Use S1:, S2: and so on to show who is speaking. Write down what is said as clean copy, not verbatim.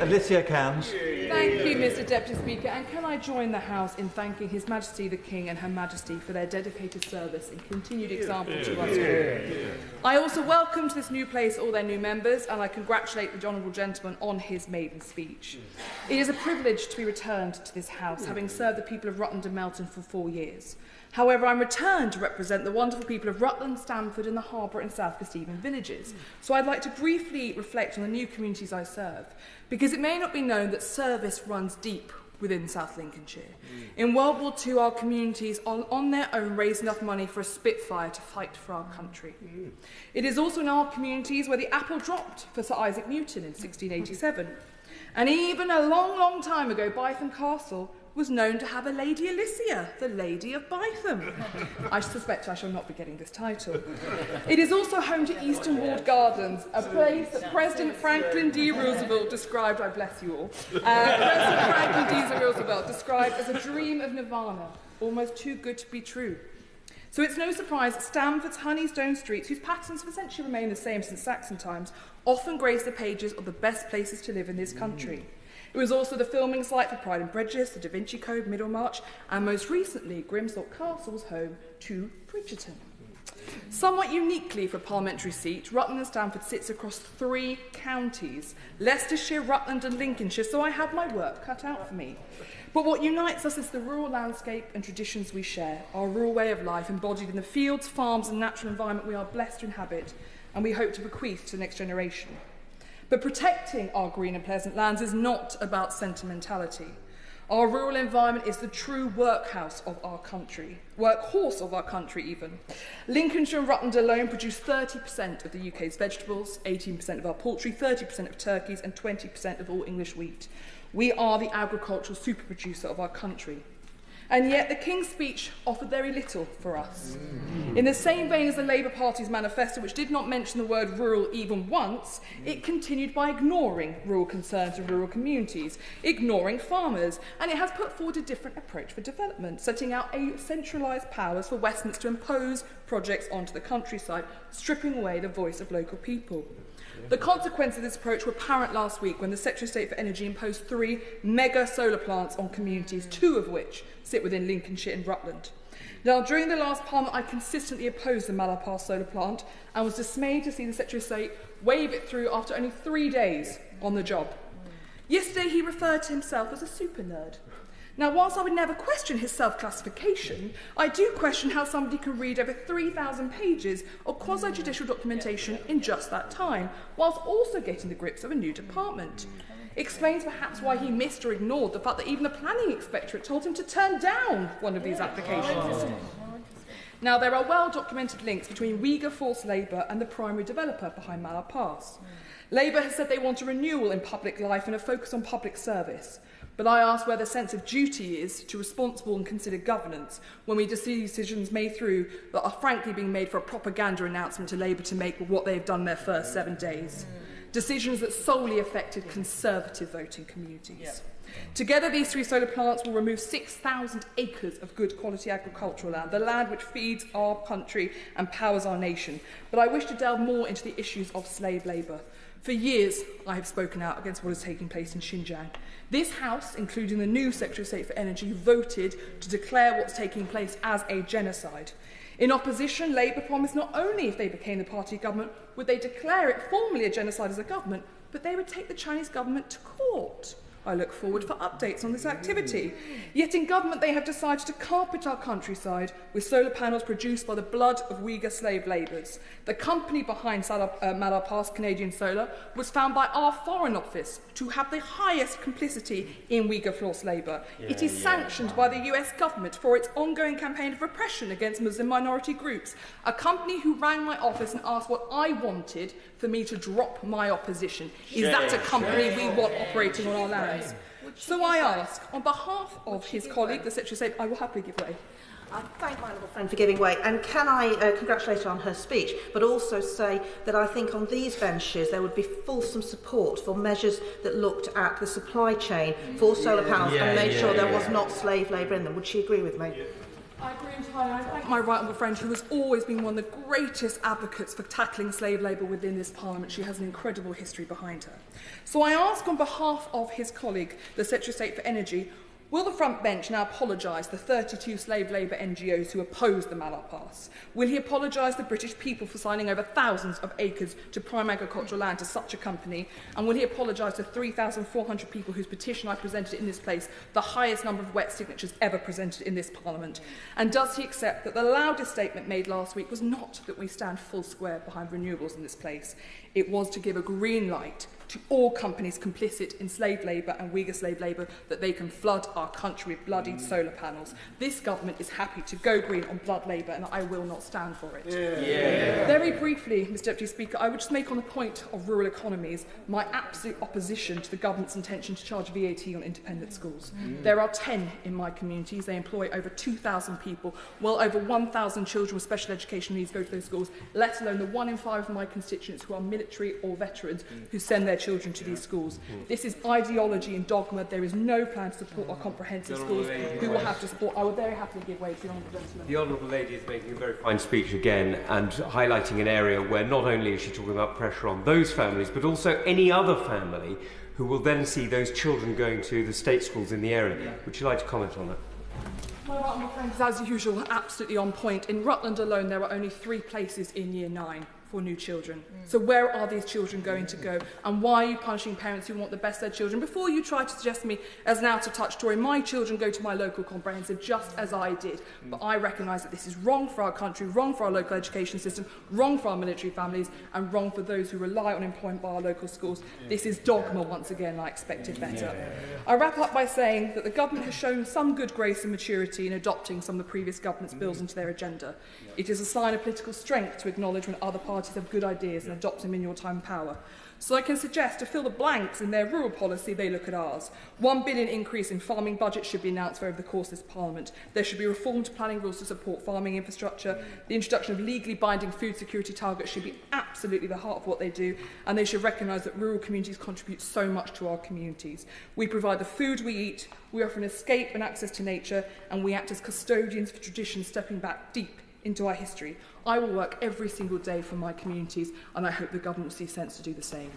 S1: Alicia Kearns.
S2: Thank you, Mr Deputy Speaker, and can I join the House in thanking His Majesty the King and Her Majesty for their dedicated service and continued example to us all. I also welcome to this new place all their new members, and I congratulate the honourable gentleman on his maiden speech. It is a privilege to be returned to this House, having served the people of Rutland and Melton for 4 years. However, I'm returned to represent the wonderful people of Rutland, Stamford and the Harbour and South Kesteven villages. So I'd like to briefly reflect on the new communities I serve, because it may not be known that service runs deep within South Lincolnshire. In World War II, our communities on their own raised enough money for a Spitfire to fight for our country. It is also in our communities where the apple dropped for Sir Isaac Newton in 1687. And even a long, long time ago, Bytham Castle was known to have a Lady Alicia, the Lady of Bytham. I suspect I shall not be getting this title. It is also home to Eastern Ward Gardens, a place that President Franklin D. Roosevelt described, I bless you all, President Franklin D. Roosevelt described as a dream of nirvana, almost too good to be true. So it's no surprise that Stamford's Honeystone streets, whose patterns have essentially remained the same since Saxon times, often grace the pages of the best places to live in this country. It was also the filming site for Pride and Prejudice, the Da Vinci Code, Middlemarch, and most recently, Grimsthorpe Castle's home to Bridgerton. Somewhat uniquely for a parliamentary seat, Rutland and Stamford sits across 3 counties, Leicestershire, Rutland and Lincolnshire, so I have my work cut out for me. But what unites us is the rural landscape and traditions we share, our rural way of life embodied in the fields, farms and natural environment we are blessed to inhabit, and we hope to bequeath to the next generation. But protecting our green and pleasant lands is not about sentimentality. Our rural environment is the true workhorse of our country even. Lincolnshire and Rutland alone produce 30% of the UK's vegetables, 18% of our poultry, 30% of turkeys and 20% of all English wheat. We are the agricultural super producer of our country. And yet the King's speech offered very little for us. In the same vein as the Labour Party's manifesto, which did not mention the word rural even once, it continued by ignoring rural concerns and rural communities, ignoring farmers, and it has put forward a different approach for development, setting out a centralised powers for Westminster to impose projects onto the countryside, stripping away the voice of local people. The consequences of this approach were apparent last week when the Secretary of State for Energy imposed 3 mega solar plants on communities, 2 of which sit within Lincolnshire and Rutland. Now, during the last Parliament, I consistently opposed the Malapar solar plant and was dismayed to see the Secretary of State wave it through after only 3 days on the job. Yesterday, he referred to himself as a super nerd. Now, whilst I would never question his self-classification, I do question how somebody can read over 3,000 pages of quasi-judicial documentation in just that time, whilst also getting the grips of a new department. Explains perhaps why he missed or ignored the fact that even the planning inspectorate told him to turn down one of these applications. Now, there are well-documented links between Uyghur forced labour and the primary developer behind Mallar Pass. Labour has said they want a renewal in public life and a focus on public service. But I ask where the sense of duty is to responsible and considered governance when we see decisions made through that are frankly being made for a propaganda announcement to Labour to make with what they've done their first 7 days. Decisions that solely affected Conservative voting communities. Yeah. Together, these 3 solar plants will remove 6,000 acres of good quality agricultural land, the land which feeds our country and powers our nation. But I wish to delve more into the issues of slave labour. For years, I have spoken out against what is taking place in Xinjiang. This House, including the new Secretary of State for Energy, voted to declare what's taking place as a genocide. In opposition, Labour promised not only if they became the party government would they declare it formally a genocide as a government, but they would take the Chinese government to court. I look forward for updates on this activity. Yet in government they have decided to carpet our countryside with solar panels produced by the blood of Uyghur slave labourers. The company behind Mallar Pass, Canadian Solar, was found by our Foreign Office to have the highest complicity in Uyghur forced labour. It is sanctioned by the US government for its ongoing campaign of repression against Muslim minority groups. A company who rang my office and asked what I wanted for me to drop my opposition. Is that a company we want operating on our land? So I ask, on behalf of his colleague, the Secretary of State, I will happily give way.
S3: I thank my little friend for giving way, and can I congratulate her on her speech, but also say that I think on these benches there would be fulsome support for measures that looked at the supply chain for solar panels and made sure there was not slave labour in them. Would she agree with me?
S2: I agree entirely. I thank my right honourable friend who has always been one of the greatest advocates for tackling slave labour within this Parliament. She has an incredible history behind her. So I ask on behalf of his colleague, the Secretary of State for Energy, will the front bench now apologise to the 32 slave labour NGOs who opposed the Mallat Pass? Will he apologise to the British people for signing over thousands of acres to prime agricultural land to such a company? And will he apologise to 3,400 people whose petition I presented in this place, the highest number of wet signatures ever presented in this Parliament? And does he accept that the loudest statement made last week was not that we stand full square behind renewables in this place? It was to give a green light to all companies complicit in slave labour and Uyghur slave labour that they can flood our country with bloodied solar panels. This government is happy to go green on blood labour and I will not stand for it. Very briefly, Mr Deputy Speaker, I would just make on the point of rural economies my absolute opposition to the government's intention to charge VAT on independent schools. There are 10 in my communities. They employ over 2,000 people. Well over 1,000 children with special education needs go to those schools, let alone the 1 in 5 of my constituents who are military or veterans who send their children to these schools. This is ideology and dogma. There is no plan to support our comprehensive schools. Who will have to support? I would very happily give way to the Honourable Gentleman.
S1: The Honourable Lady is making a very fine speech again and highlighting an area where not only is she talking about pressure on those families but also any other family who will then see those children going to the state schools in the area. Would you like to comment on that?
S2: My right honourable friend is, as usual, absolutely on point. In Rutland alone, there are only 3 places in Year 9 for new children. So where are these children going to go? And why are you punishing parents who want the best for their children? Before you try to suggest to me as an out-of-touch Tory, my children go to my local comprehensive just as I did. But I recognise that this is wrong for our country, wrong for our local education system, wrong for our military families, and wrong for those who rely on employment by our local schools. This is dogma once again. I expected better. I wrap up by saying that the government has shown some good grace and maturity in adopting some of the previous government's bills into their agenda. It is a sign of political strength to acknowledge when other parties have good ideas and adopt them in your time of power. So I can suggest to fill the blanks in their rural policy, they look at ours. £1 billion increase in farming budget should be announced over the course of this Parliament. There should be reform to planning rules to support farming infrastructure. The introduction of legally binding food security targets should be absolutely the heart of what they do, and they should recognise that rural communities contribute so much to our communities. We provide the food we eat, we offer an escape and access to nature, and we act as custodians for tradition, stepping back deep into our history. I will work every single day for my communities, and I hope the government will see sense to do the same.